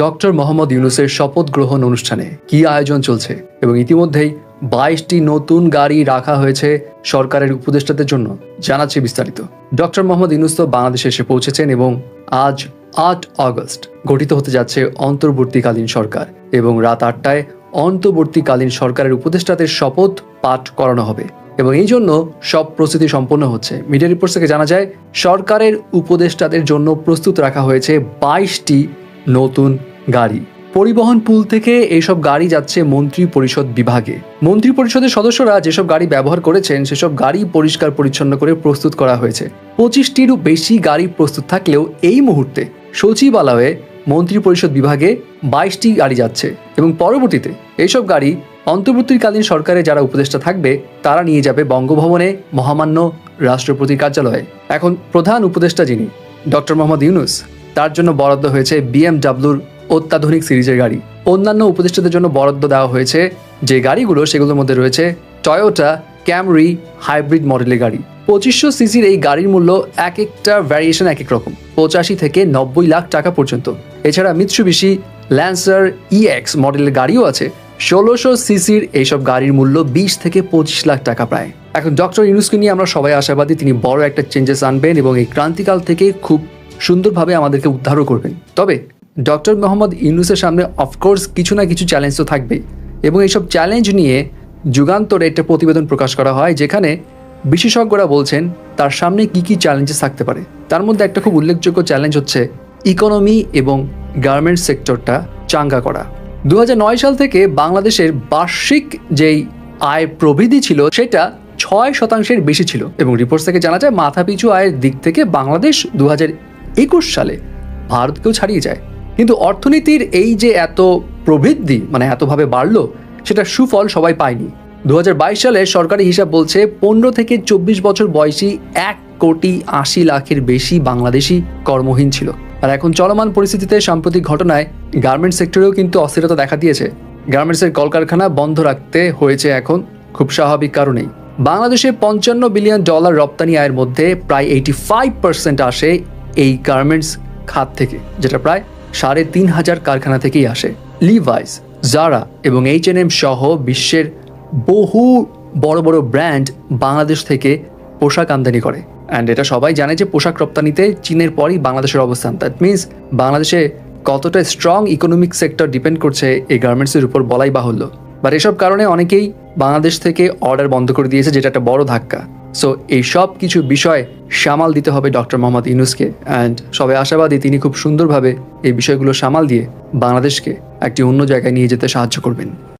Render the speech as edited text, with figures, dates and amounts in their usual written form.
Doctor Mohammad ইউনূসের শপথ গ্রহণ অনুষ্ঠানে কি আয়োজন চলছে এবং ইতিমধ্যেই 22টি নতুন গাড়ি রাখা হয়েছে সরকারের উপদেষ্টাদের জন্য, জানাচ্ছি বিস্তারিত। ডক্টর মোহাম্মদ ইউনূস তো বাংলাদেশে এসে পৌঁছেছেন এবং আজ 8 আগস্ট গঠিত হতে যাচ্ছে অন্তর্বর্তীকালীন সরকার এবং রাত 8টায় অন্তর্বর্তীকালীন সরকারের উপদেষ্টাদের শপথ পাঠ করানো হবে এবং এই জন্য সব প্রস্তুতি সম্পন্ন হচ্ছে। মিডিয়া রিপোর্টস থেকে জানা যায় সরকারের উপদেষ্টাদের জন্য প্রস্তুত রাখা হয়েছে 22টি নতুন গাড়ি। পরিবহন পুল থেকে এইসব গাড়ি যাচ্ছে মন্ত্রী পরিষদ বিভাগে। মন্ত্রী পরিষদের সদস্যরা যেসব গাড়ি ব্যবহার করেছেন সেসব গাড়ি পরিষ্কার পরিচ্ছন্ন করে প্রস্তুত করা হয়েছে। 25টিরও বেশি গাড়ি প্রস্তুত থাকলেও এই মুহূর্তে সচিবালয়ে মন্ত্রী পরিষদ বিভাগে 22টি গাড়ি যাচ্ছে এবং পরবর্তীতে এইসব গাড়ি অন্তর্বর্তীকালীন সরকারে যারা উপদেষ্টা থাকবে তারা নিয়ে যাবে বঙ্গভবনে মহামান্য রাষ্ট্রপতির কার্যালয়ে। এখন প্রধান উপদেষ্টা যিনি ডক্টর মোহাম্মদ ইউনূস, তার জন্য বরাদ্দ হয়েছে বিএমডব্লিউর অত্যাধুনিক সিরিজের গাড়ি। অন্যান্য উপদেষ্টাদের জন্য বরাদ্দ দেওয়া হয়েছে যে গাড়িগুলো, সেগুলোর মধ্যে রয়েছে টয়োটা ক্যামরি হাইব্রিড মডেলের গাড়ি। 2500 সিসির এই গাড়ির মূল্য এক একটা ভ্যারিয়েশন এক এক রকম, 85 থেকে 90 লাখ টাকা পর্যন্ত। এছাড়া মিৎসুবিশি ল্যান্সার ইএক্স মডেলের গাড়িও আছে। 1600 সিসির এইসব গাড়ির মূল্য 20 থেকে 25 লাখ টাকা প্রায়। এখন ডক্টর ইউনূসকে নিয়ে আমরা সবাই আশাবাদী তিনি বড় একটা চেঞ্জেস আনবেন এবং এই ক্রান্তিকাল থেকে খুব সুন্দরভাবে আমাদেরকে উদ্ধারও করবেন। তবে ডক্টর মোহাম্মদ ইউনূসের সামনে অফকোর্স কিছু না কিছু চ্যালেঞ্জ তো থাকবেই এবং এইসব চ্যালেঞ্জ নিয়ে যুগান্তরে একটা প্রতিবেদন প্রকাশ করা হয় যেখানে বিশেষজ্ঞরা বলছেন তার সামনে কি কি চ্যালেঞ্জেস থাকতে পারে। তার মধ্যে একটা খুব উল্লেখযোগ্য চ্যালেঞ্জ হচ্ছে ইকোনমি এবং গার্মেন্টস সেক্টরটা চাঙ্গা করা। 2009 সাল থেকে বাংলাদেশের বার্ষিক যেই আয় প্রবৃদ্ধি ছিল সেটা 6% বেশি ছিল এবং রিপোর্ট থেকে জানা যায় মাথাপিছু আয়ের দিক থেকে বাংলাদেশ 2021 সালে ভারতকেও ছাড়িয়ে যায়। কিন্তু অর্থনীতির এই যে এত প্রবৃদ্ধি মানে এতভাবে বাড়লো সেটার সুফল সবাই পায়নি। 2022 সালে সরকারি হিসাব বলছে 15 থেকে 24 বছর বয়সী 1,80,00,000-এর বেশি বাংলাদেশি কর্মহীন ছিল। আর এখন চলমান পরিস্থিতিতে সাম্প্রতিক ঘটনায় গার্মেন্টস সেক্টরেও কিন্তু অস্থিরতা দেখা দিয়েছে। গার্মেন্টসের কলকারখানা বন্ধ রাখতে হয়েছে এখন খুব স্বাভাবিক কারণেই। বাংলাদেশে $55 বিলিয়ন রপ্তানি আয়ের মধ্যে প্রায় 85% আসে এই গার্মেন্টস খাত থেকে, যেটা প্রায় 3,500 কারখানা থেকেই আসে। লিভাইস, জারা এবং H&M সহ বিশ্বের বহু বড় বড় ব্র্যান্ড বাংলাদেশ থেকে পোশাক আমদানি করে। অ্যান্ড এটা সবাই জানে যে পোশাক রপ্তানিতে চীনের পরই বাংলাদেশের অবস্থান। দ্যাট মিনস বাংলাদেশে কতটা স্ট্রং ইকোনমিক সেক্টর ডিপেন্ড করছে এই গার্মেন্টসের উপর বলাই বাহুল্য। বাট এসব কারণে অনেকেই বাংলাদেশ থেকে অর্ডার বন্ধ করে দিয়েছে, যেটা একটা বড় ধাক্কা। সো এই সব কিছু বিষয় সামাল দিতে হবে ডক্টর মোহাম্মদ ইউনূসকে। অ্যান্ড সবাই আশাবাদী তিনি খুব সুন্দরভাবে এই বিষয়গুলো সামাল দিয়ে বাংলাদেশকে একটি অন্য জায়গায় নিয়ে যেতে সাহায্য করবেন।